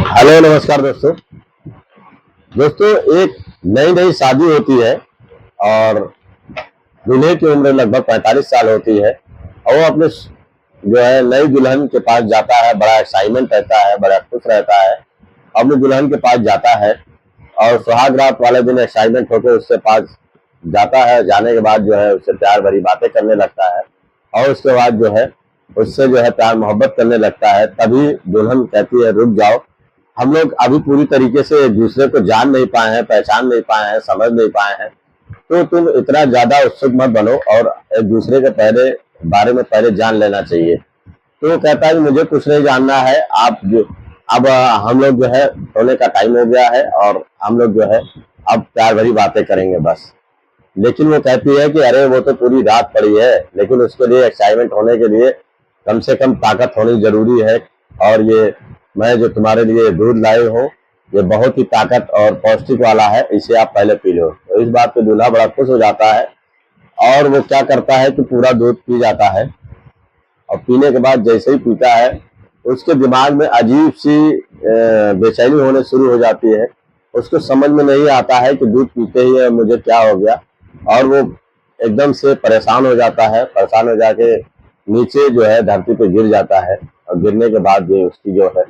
Hello नमस्कार दोस्तों। एक नई नई शादी होती है और दूल्हे की उम्र लगभग 45 साल होती है और वो अपने जो है नई दुल्हन के पास जाता है। बड़ा एक्साइटमेंट रहता है, बड़ा खुश रहता है। अपनी दुल्हन के पास जाता है और सुहाग रात वाले दिन एक्साइटमेंट होकर उसके पास जाता है। जाने के बाद जो है उससे प्यार भरी बातें करने लगता है और उसके बाद जो है उससे जो है प्यार मोहब्बत करने लगता है। तभी दुल्हन कहती है, रुक जाओ, हम लोग अभी पूरी तरीके से एक दूसरे को जान नहीं पाए हैं, पहचान नहीं पाए हैं, समझ नहीं पाए हैं, तो तुम इतना ज्यादा उत्सुक मत बनो और एक दूसरे के बारे में पहले जान लेना चाहिए। तो वो कहता है कि मुझे कुछ नहीं जानना है, आप जो अब हम लोग जो है सोने का टाइम हो गया है और हम लोग जो है अब प्यार भरी बातें करेंगे बस। लेकिन वो कहती है कि अरे वो तो पूरी रात पड़ी है, लेकिन उसके लिए एक्साइटमेंट होने के लिए कम से कम ताकत होनी जरूरी है। और ये मैं जो तुम्हारे लिए दूध लाई हूँ ये बहुत ही ताकत और पौष्टिक वाला है, इसे आप पहले पी लो। तो इस बात पे दूल्हा बड़ा खुश हो जाता है और वो क्या करता है कि पूरा दूध पी जाता है। और पीने के बाद जैसे ही पीता है उसके दिमाग में अजीब सी बेचैनी होने शुरू हो जाती है। उसको समझ में नहीं आता है कि दूध पीते ही मुझे क्या हो गया, और वो एकदम से परेशान हो जाता है। परेशान हो जाके नीचे जो है धरती पे गिर जाता है और गिरने के बाद जो उसकी जो है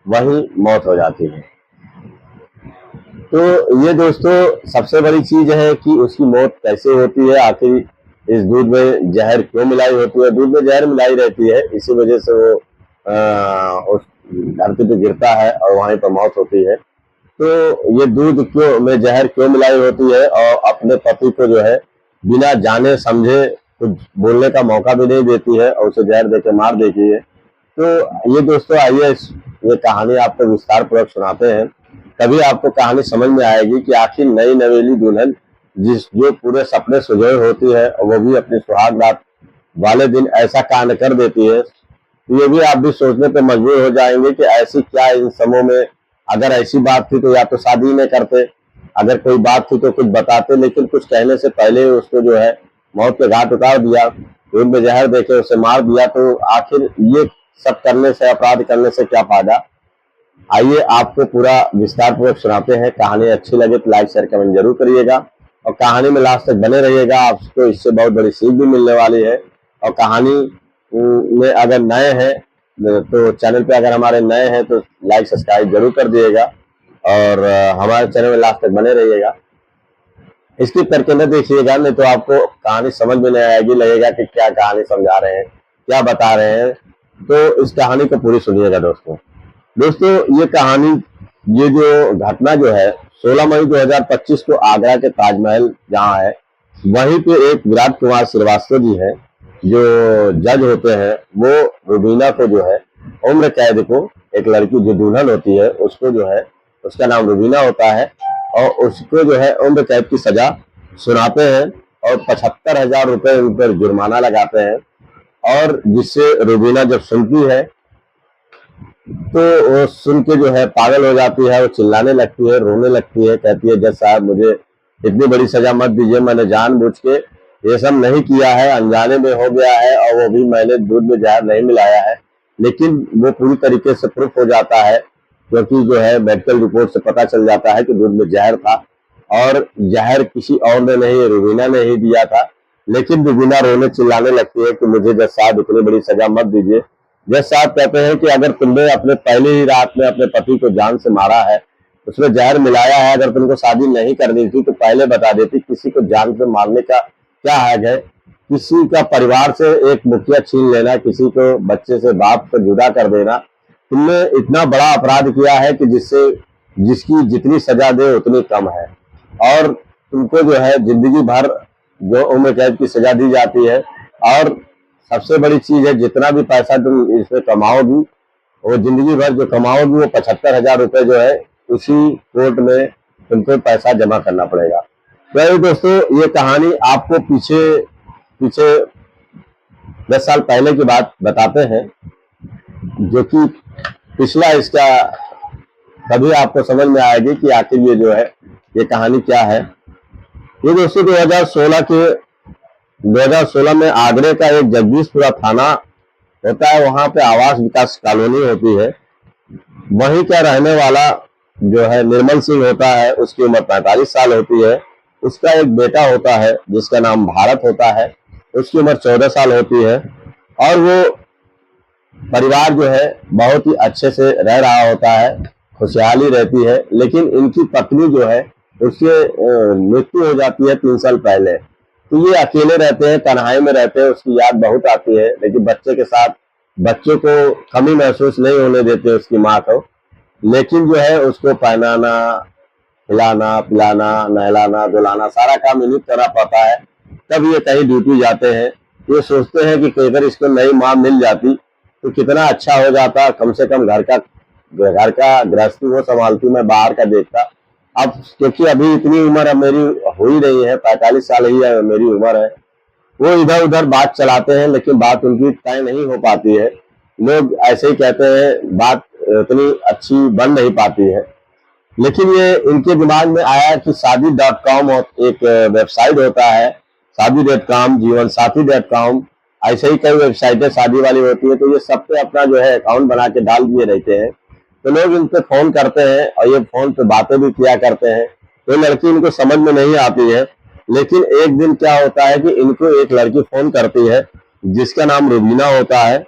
वही मौत हो जाती है। तो ये दोस्तों सबसे बड़ी चीज है कि उसकी मौत कैसे होती है, आखिर इस दूध में जहर क्यों मिलाई होती है। दूध में जहर मिलाई रहती है, इसी वजह से वो उस धरती पे गिरता है और वहीं पर मौत होती है। तो ये दूध क्यों में जहर क्यों मिलाई होती है और अपने पति को जो है बिना जाने समझे कुछ बोलने का मौका भी नहीं देती है और उसे जहर देके मार देती है। तो ये दोस्तों आइए ये कहानी आपको विस्तार पूर्वक सुनाते हैं। तभी आपको कहानी समझ में आएगी कि आखिर नई नवेली दुल्हन जो पूरे सपने सुजोए होती है और वो भी अपनी सुहाग रात वाले दिन ऐसा कांड कर देती है। तो ये भी आप भी सोचने पे मजबूर हो जाएंगे कि ऐसी क्या इन समों में, अगर ऐसी बात थी तो या तो शादी नहीं करते, अगर कोई बात थी तो कुछ बताते, लेकिन कुछ कहने से पहले उसको जो है मौत के घाट उतार दिया, दूध में जहर देके उसे मार दिया। तो आखिर ये सब करने से, अपराध करने से क्या फायदा। आइए आपको पूरा विस्तार पूर्वक सुनाते हैं। कहानी अच्छी लगे तो लाइक शेयर कमेंट जरूर करिएगा और कहानी में लास्ट तक बने रहिएगा, आपको इससे बहुत बड़ी सीख भी मिलने वाली है। और कहानी में अगर नए हैं तो चैनल पे अगर हमारे नए हैं तो लाइक सब्सक्राइब जरूर कर दिएगा और हमारे चैनल में लास्ट तक बने रहिएगा। स्किप करके न देखिएगा, नहीं तो आपको कहानी समझ में नहीं आएगी, लगेगा कि क्या कहानी समझा रहे हैं, क्या बता रहे हैं। तो इस कहानी को पूरी सुनिएगा दोस्तों ये कहानी, ये जो घटना जो है 16 मई 2025 को आगरा के ताजमहल जहाँ है वहीं पे एक विराट कुमार श्रीवास्तव जी है जो जज होते हैं। वो रुबीना को जो है उम्र कैद को, एक लड़की जो दुल्हन होती है उसको जो है, उसका नाम रुबीना होता है, और उसको जो है उम्र कैद की सजा सुनाते हैं और 75,000 रुपए उन पर जुर्माना लगाते हैं। और जिससे रुबीना जब सुनती है तो वो सुन के जो है पागल हो जाती है, वो चिल्लाने लगती है, रोने लगती है, कहती है जज साहब मुझे इतनी बड़ी सजा मत दीजिए, मैंने जानबूझ के ये सब नहीं किया है, अनजाने में हो गया है और वो भी मैंने दूध में जहर नहीं मिलाया है। लेकिन वो पूरी तरीके से प्रूफ हो जाता है क्योंकि जो है मेडिकल रिपोर्ट से पता चल जाता है कि दूध में जहर था और जहर किसी और ने नहीं, रुबीना ने ही दिया था। लेकिन रुबीना रोने चिल्लाने लगती है कि मुझे जज साहब इतनी बड़ी सजा मत दीजिए। जज साहब कहते हैं कि अगर तुमने अपने पहले ही रात में अपने पति को जान से मारा है, उसमें जहर मिलाया है, अगर तुमको शादी नहीं करनी थी तो पहले बता देती। किसी को जान से मारने का क्या हक है, किसी का परिवार से एक मुखिया छीन लेना, किसी को बच्चे से बाप को जुदा कर देना, तुमने इतना बड़ा अपराध किया है कि जिसकी जितनी सजा दे उतनी कम है। और तुमको जो है जिंदगी भर जो उम्र कैद की सजा दी जाती है। और सबसे बड़ी चीज है, जितना भी पैसा तुम इसमें कमाओगी, वो जिंदगी भर जो कमाओगी वो 75,000 रुपए जो है उसी कोर्ट में तुमको पैसा जमा करना पड़ेगा। तो दोस्तों ये कहानी आपको पीछे पीछे 10 साल पहले की बात बताते हैं, जो कि पिछला इसका, तभी आपको समझ में आएगी कि आखिर ये जो है ये कहानी क्या है। ये दोस्तों 2016 में आगरे का एक जगदीशपुरा थाना होता है, वहां पे आवास विकास कॉलोनी होती है। वहीं का रहने वाला जो है निर्मल सिंह होता है, उसकी उम्र 45 साल होती है। उसका एक बेटा होता है जिसका नाम भारत होता है, उसकी उम्र 14 साल होती है। और वो परिवार जो है बहुत ही अच्छे से रह रहा होता है, खुशहाली रहती है। लेकिन इनकी पत्नी जो है उसकी मृत्यु हो जाती है 3 साल पहले। तो ये अकेले रहते हैं, तन्हाई में रहते हैं, उसकी याद बहुत आती है। लेकिन बच्चे के साथ बच्चों को कमी महसूस नहीं होने देते उसकी माँ को। लेकिन जो है उसको पहनाना, खिलाना पिलाना, नहलाना धुलाना सारा काम इन्हीं तरह पड़ता है। तब ये कहीं ड्यूटी जाते हैं। ये सोचते हैं कि कई अगर इसको नई माँ मिल जाती तो कितना अच्छा हो जाता, कम से कम घर का गृहस्थी वो संभालती, मैं बाहर का देखता। अब क्योंकि अभी इतनी उम्र अब मेरी हो ही रही है, 45 साल ही है मेरी उम्र है। वो इधर उधर बात चलाते हैं लेकिन बात उनकी तय नहीं हो पाती है। लोग ऐसे ही कहते हैं, बात इतनी अच्छी बन नहीं पाती है। लेकिन ये इनके दिमाग में आया कि शादी.com एक वेबसाइट होता है, शादी.com, जीवन साथी.com, ऐसे ही कई वेबसाइटें शादी वाली होती है। तो ये सब पे अपना जो है अकाउंट बना के डाल दिए रहते हैं। तो लोग इन पे फोन करते हैं और ये फोन पे बातें भी किया करते हैं। तो लड़की इनको समझ में नहीं आती है। लेकिन एक दिन क्या होता है कि इनको एक लड़की फोन करती है जिसका नाम रुबीना होता है,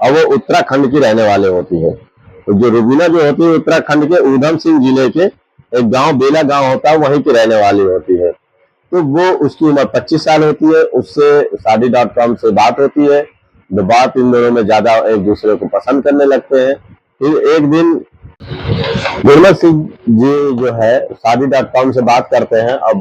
और वो उत्तराखंड की रहने वाले होती है। तो जो रुबीना जो होती है उत्तराखंड के ऊधम सिंह जिले के एक गांव बेला गांव होता है, वहीं की रहने वाली होती है। तो वो उसकी उम्र 25 साल होती है। उससे शादी.com से बात होती है। तो बात इन दोनों में ज्यादा एक दूसरे को पसंद करने लगते हैं। फिर एक दिन निर्मल सिंह जी जो है शादी.com से बात करते हैं, और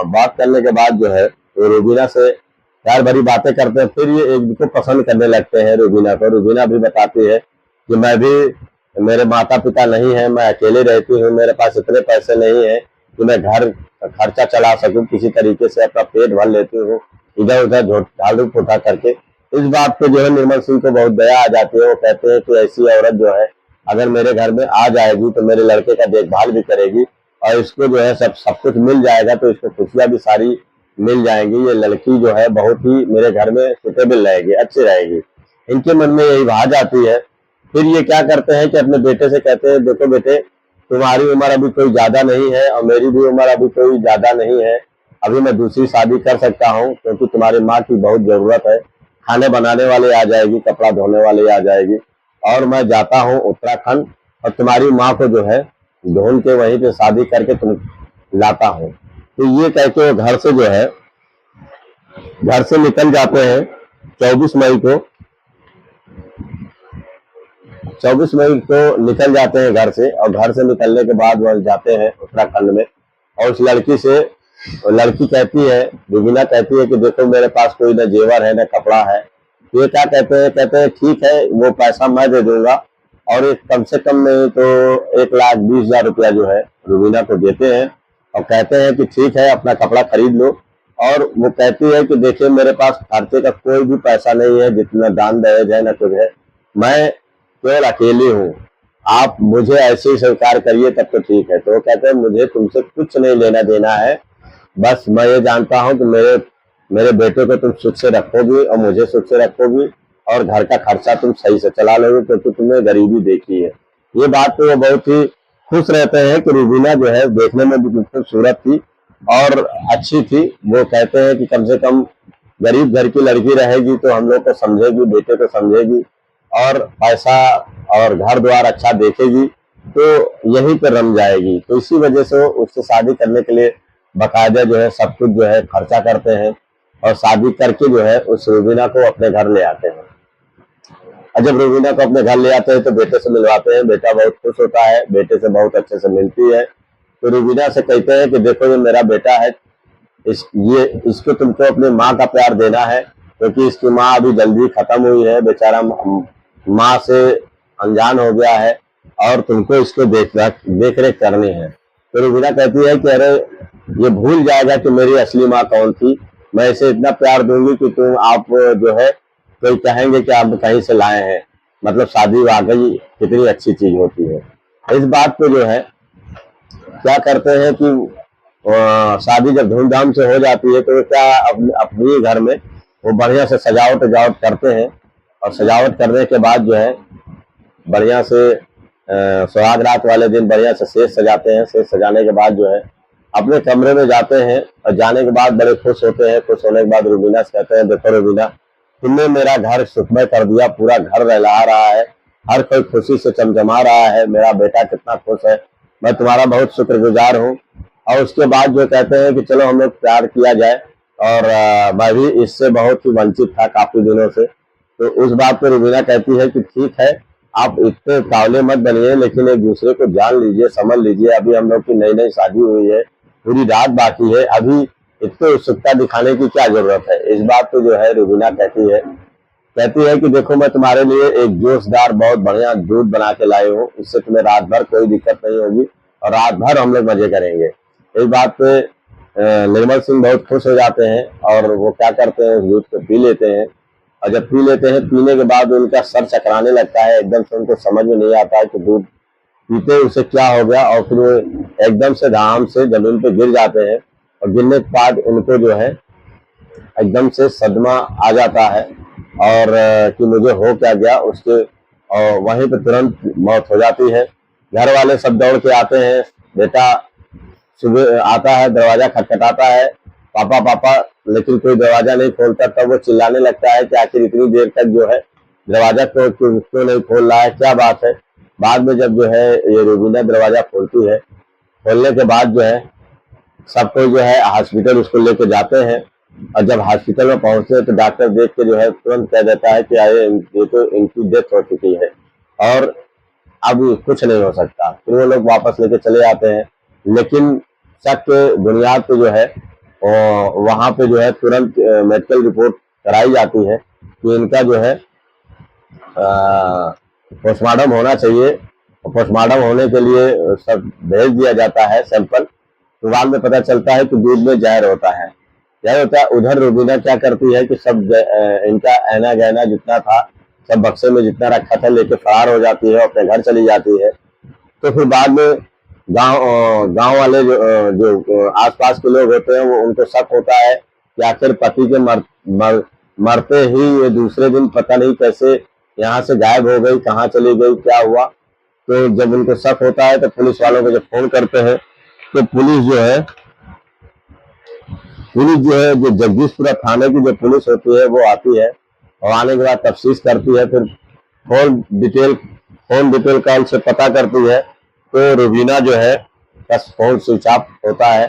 बात करने के बाद जो है वो रुबीना से प्यार भरी बातें करते हैं। फिर ये एक दूसरे को पसंद करने लगते हैं रुबीना को। रुबीना भी बताती है कि मैं भी, मेरे माता पिता नहीं है, मैं अकेले रहती हूँ, मेरे पास इतने पैसे नहीं है कि मैं घर खर्चा चला सकूं, किसी तरीके से अपना पेट भर लेती हूँ इधर उधर झाड़ू पोछा करके। इस बात पे जो है निर्मल सिंह को बहुत दया आ जाती है। वो कहते हैं कि ऐसी औरत जो है अगर मेरे घर में आ जाएगी तो मेरे लड़के का देखभाल भी करेगी, और इसको जो है सब सब कुछ मिल जाएगा, तो इसको खुशियां भी सारी मिल जाएंगी। ये लड़की जो है बहुत ही मेरे घर में सुटेबल रहेगी, अच्छी रहेगी। इनके मन में यही बात आती है। फिर ये क्या करते हैं कि अपने बेटे से कहते हैं, देखो बेटे, तुम्हारी उम्र अभी कोई ज्यादा नहीं है और मेरी भी उम्र अभी कोई ज्यादा नहीं है। अभी मैं दूसरी शादी कर सकता हूँ क्योंकि तुम्हारी माँ की बहुत जरूरत है। खाने बनाने वाले आ जाएगी, कपड़ा धोने वाले आ जाएगी, और मैं जाता हूँ उत्तराखंड और तुम्हारी माँ को जो है ढूंढ के वहीं पे शादी करके तुम लाता हूँ। तो ये कह के वो घर से निकल जाते हैं 24 मई को। 24 मई को निकल जाते हैं घर से, और घर से निकलने के बाद वह जाते हैं उत्तराखंड में। और उस लड़की कहती है, रुबीना कहती है कि देखो मेरे पास कोई न जेवर है न कपड़ा है। तो ये क्या कहते हैं ठीक है, वो पैसा मैं दे दूंगा। और एक कम से कम नहीं तो 1,20,000 रुपया जो है रुबीना को देते हैं, और कहते हैं कि ठीक है अपना कपड़ा खरीद लो। और वो कहती है कि देखिए मेरे पास खर्चे का कोई भी पैसा नहीं है, जितना दान दहेज है न कुछ है, मैं केवल अकेली हूँ, आप मुझे ऐसे ही स्वीकार करिए तब तो ठीक है। तो वो कहते हैं मुझे तुमसे कुछ नहीं लेना देना है, बस मैं ये जानता हूँ कि मेरे बेटे को तुम सुख से रखोगी और मुझे सुख से रखोगी, और घर का खर्चा तुम सही से चला लोगे क्योंकि तुमने गरीबी देखी है। ये बात पे वो बहुत ही खुश रहते हैं कि रुबीना जो है देखने में भी खूबसूरत थी और अच्छी थी। वो कहते हैं कि कम से कम गरीब घर की लड़की रहेगी तो हम लोग को समझेगी, बेटे को समझेगी, और पैसा और घर द्वार अच्छा देखेगी, तो यहीं पर रम जाएगी। तो इसी वजह से वो उससे शादी करने के लिए बाकायदा जो है सब कुछ जो है खर्चा करते हैं, और शादी करके जो है उस रुबीना को अपने घर ले आते हैं। और जब रुबीना को अपने घर ले आते हैं तो बेटे से मिलवाते हैं। बेटा बहुत खुश होता है, बेटे से बहुत अच्छे से मिलती है। तो रुबीना से कहते हैं कि देखो ये मेरा बेटा है, इसको तुमको अपनी माँ का प्यार देना है, क्योंकि इसकी माँ अभी जल्दी खत्म हुई है, बेचारा माँ से अनजान हो गया है, और तुमको इसको देख रेख करनी है। तो रुबीना कहती है कि अरे ये भूल जाएगा कि मेरी असली माँ कौन थी, मैं इसे इतना प्यार दूंगी कि आप जो है कोई कहेंगे कि आप कहीं से लाए हैं। मतलब शादी वाकई कितनी अच्छी चीज होती है। इस बात पे जो है क्या करते हैं कि शादी जब धूमधाम से हो जाती है तो वो क्या अपने घर में वो बढ़िया से सजावट करते हैं, और सजावट करने के बाद जो है बढ़िया से सुहाग रात वाले दिन बढ़िया से स्टेज सजाते हैं। स्टेज सजाने के बाद जो है अपने कमरे में जाते हैं और जाने के बाद बड़े खुश होते हैं। खुश होने के बाद रूबीना से कहते हैं, देखो रूबीना, तुमने मेरा घर सुखमय कर दिया, पूरा घर रहला रहा है, हर कोई खुशी से चमचमा रहा है, मेरा बेटा कितना खुश है, मैं तुम्हारा बहुत शुक्रगुजार हूँ। और उसके बाद जो कहते हैं कि चलो हम लोग प्यार किया जाए। और मैं भी इससे बहुत ही वंचित था काफी दिनों से। तो उस बात पे रूबीना कहती है कि ठीक है, आप इतने कावले मत बनिए, लेकिन एक दूसरे को जान लीजिए, समझ लीजिए। अभी हम लोग की नई नई शादी हुई है, पूरी रात बाकी है, अभी इतने उत्सुकता दिखाने की क्या जरूरत है। इस बात पे जो है रूबीना कहती है कि देखो, मैं तुम्हारे लिए एक जोशदार बहुत बढ़िया दूध बना के लाई हूँ, इससे तुम्हें रात भर कोई दिक्कत नहीं होगी और रात भर हम लोग मजे करेंगे। इस बात पे निर्मल सिंह बहुत खुश हो जाते हैं और वो क्या करते हैं, उस दूध को पी लेते हैं। और जब पी लेते हैं, पीने के बाद उनका सर चकराने लगता है, एकदम से उनको समझ में नहीं आता है कि दूध पीते उसे क्या हो गया। और फिर वो एकदम से धाम से जमीन पे गिर जाते हैं और गिरने के बाद उनको जो है एकदम से सदमा आ जाता है और कि मुझे हो क्या गया। उसके और वहीं पे तुरंत मौत हो जाती है। घर वाले सब दौड़ के आते हैं। बेटा सुबह आता है, दरवाजा खटखटाता है, पापा पापा, लेकिन कोई दरवाजा नहीं खोलता। तब वो चिल्लाने लगता है कि आखिर इतनी देर तक जो है दरवाजा क्यों नहीं खोल रहा है, क्या बात है। बाद में जब जो है ये रूबीना दरवाजा खोलती है, खोलने के बाद जो है सब कोई जो है हॉस्पिटल उसको लेके जाते हैं। और जब हॉस्पिटल में पहुंचते हैं तो डॉक्टर देख के जो है तुरंत कह देता है कि ये तो इनकी डेथ हो चुकी है और अब कुछ नहीं हो सकता। फिर वो लोग वापस लेके चले आते हैं, लेकिन शक के बुनियाद पे जो है वहां पे जो है तुरंत मेडिकल रिपोर्ट कराई जाती है कि इनका जो है पोस्टमार्टम होना चाहिए। पोस्टमार्टम होने के लिए सब भेज दिया जाता है सैंपल। तो बाद में पता चलता है कि दूध में जहर होता है। जहर होता है। उधर रूबीना क्या करती है कि सब इनका ऐना गहना जितना था, सब बक्से में जितना रखा था लेके फरार हो जाती है, अपने घर चली जाती है। तो फिर बाद में गांव वाले जो आसपास के लोग होते हैं, वो उनको शक होता है कि आखिर पति के मरते ही ये दूसरे दिन पता नहीं कैसे यहाँ से गायब हो गई, कहाँ चली गई, क्या हुआ। तो जब उनको शक होता है तो पुलिस वालों को जब फोन करते हैं तो पुलिस जो है जो जगदीशपुरा थाने की जो पुलिस होती है वो आती है और आने के बाद तफ्तीश करती है। फिर फोन डिटेल कॉल से पता करती है तो रूबीना जो है बस फोन स्विच ऑफ होता है।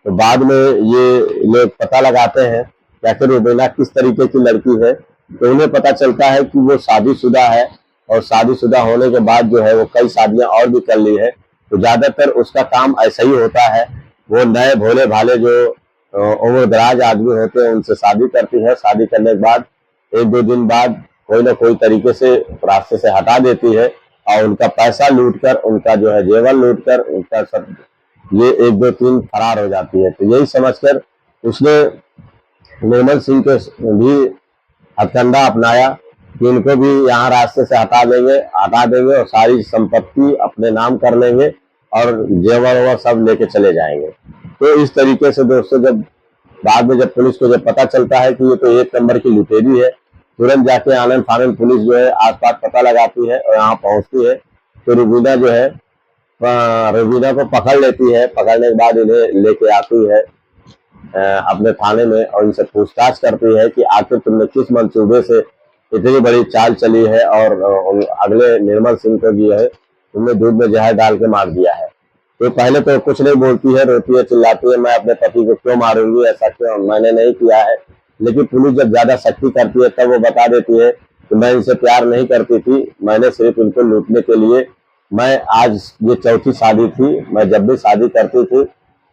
तो बाद में ये लोग पता लगाते हैं कि आखिर रूबीना किस तरीके की लड़की है। तो उन्हें पता चलता है कि वो शादीशुदा है और शादीशुदा होने के बाद जो है वो कई शादियां और भी कर ली है। तो ज्यादातर उसका काम ऐसा ही होता है, वो नए भोले भाले जो उम्र दराज आदमी होते हैं उनसे शादी करती है। शादी करने के बाद एक दो दिन बाद कोई ना कोई तरीके से रास्ते से हटा देती है और उनका पैसा लूटकर, उनका जो है जेवर लूटकर, उनका सब ये एक दो तीन फरार हो जाती है। तो यही समझकर उसने निर्मल सिंह के भी हथकंडा अपनाया कि इनको भी यहाँ रास्ते से हटा देंगे और सारी संपत्ति अपने नाम कर लेंगे और जेवर वेवर सब लेके चले जाएंगे। तो इस तरीके से दोस्तों जब बाद में जब पुलिस को जब पता चलता है कि ये तो एक नंबर की लुटेरी है, तुरंत जाके आनंद फानंद पुलिस जो है आसपास पता लगाती है और यहाँ पहुंचती है। तो रूबीना जो है रूबीना को पकड़ लेती है। पकड़ने के बाद इन्हें लेके आती है अपने थाने में और इनसे पूछताछ करती है कि आखिर तुमने किस मंसूबे से इतनी बड़ी चाल चली है और अगले निर्मल सिंह को जो है तुमने दूध में जहर डाल के मार दिया है। तो पहले तो कुछ नहीं बोलती है, रोती है, चिल्लाती है, मैं अपने पति को क्यों मारूंगी, ऐसा क्यों, मैंने नहीं किया है। लेकिन पुलिस जब ज्यादा सख्ती करती है तब वो बता देती है कि मैं इनसे प्यार नहीं करती थी, मैंने सिर्फ इनको लूटने के लिए, मैं आज ये चौथी शादी थी, मैं जब भी शादी करती थी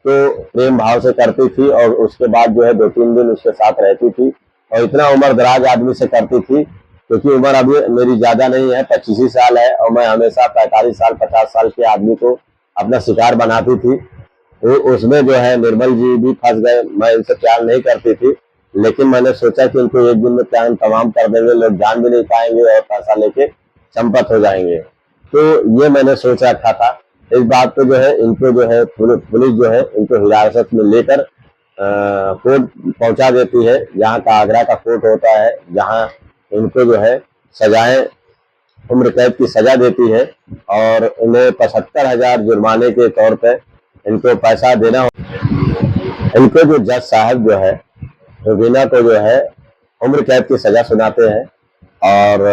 तो प्रेम भाव से करती थी और उसके बाद जो है 2-3 दिन उसके साथ रहती थी और इतना उम्र दराज आदमी से करती थी क्योंकि उम्र अभी मेरी ज्यादा नहीं है, 25 ही साल है और मैं हमेशा 45 साल 50 साल के आदमी को अपना शिकार बनाती थी। तो उसमें जो है निर्मल जी भी फंस गए। मैं इनसे प्यार नहीं करती थी, लेकिन मैंने सोचा कि इनको एक दिन में प्यार तमाम कर देंगे, लोग जान भी नहीं पाएंगे और पैसा लेके चंपत हो जाएंगे। तो ये मैंने सोच रखा था। इस बात पे जो है इनको जो है पुलिस जो है इनको हिरासत में लेकर कोर्ट पहुंचा देती है, जहाँ का आगरा का कोर्ट होता है, जहाँ इनको जो है सजाएं उम्र कैद की सजा देती है और इन्हें 75,000 जुर्माने के तौर पे इनको पैसा देना इनको जो जज साहब जो है रुबीना को जो है उम्र कैद की सजा सुनाते हैं और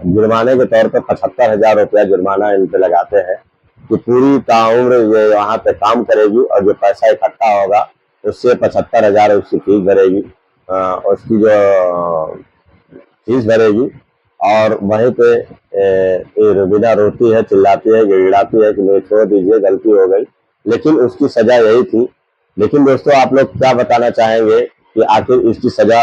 जुर्माने के तौर पे 75,000 रुपया जुर्माना इन पे लगाते हैं कि पूरी ताउम्र ये वहाँ पे काम करेगी और जो पैसा इकट्ठा होगा उससे 75,000 उसकी फीस भरेगी, उसकी जो फीस भरेगी। और वहीं पे ये रुबीना रोती है, चिल्लाती है, गिड़गिड़ाती है कि मुझे छोड़ दीजिए, गलती हो गई, लेकिन उसकी सजा यही थी। लेकिन दोस्तों आप लोग क्या बताना चाहेंगे कि आखिर इसकी सजा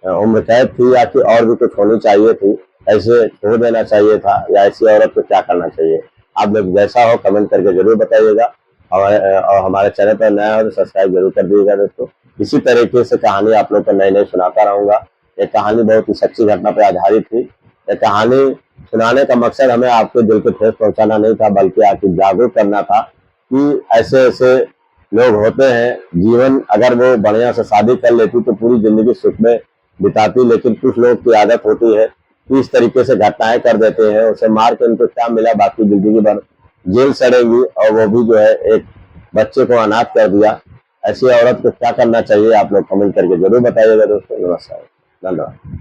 उम्र कैद थी या कि और भी कुछ होनी चाहिए थी, ऐसे छोड़ देना चाहिए था या ऐसी औरत को क्या करना चाहिए? आप लोग जैसा हो कमेंट करके जरूर बताइएगा और हमारे चैनल पर नया हो तो सब्सक्राइब जरूर कर दीजिएगा दोस्तों। इसी तरीके से कहानी आप लोग को नई नई सुनाता रहूंगा। ये कहानी बहुत ही सच्ची घटना पर आधारित थी। ये कहानी सुनाने का मकसद हमें आपके दिल को ठेस पहुंचाना नहीं था, बल्कि आपको जागरूक करना था कि ऐसे ऐसे लोग होते हैं। जीवन अगर वो बढ़िया से शादी कर लेती तो पूरी जिंदगी सुख में बिताती, लेकिन कुछ लोग की आदत होती है कि इस तरीके से घटनाएं कर देते हैं। उसे मार के उनको क्या मिला, बाकी जिंदगी भर जेल सड़ेंगी और वो भी जो है एक बच्चे को अनाथ कर दिया। ऐसी औरत को क्या करना चाहिए आप लोग कमेंट करके जरूर बताइएगा दोस्तों। नमस्कार, धन्यवाद।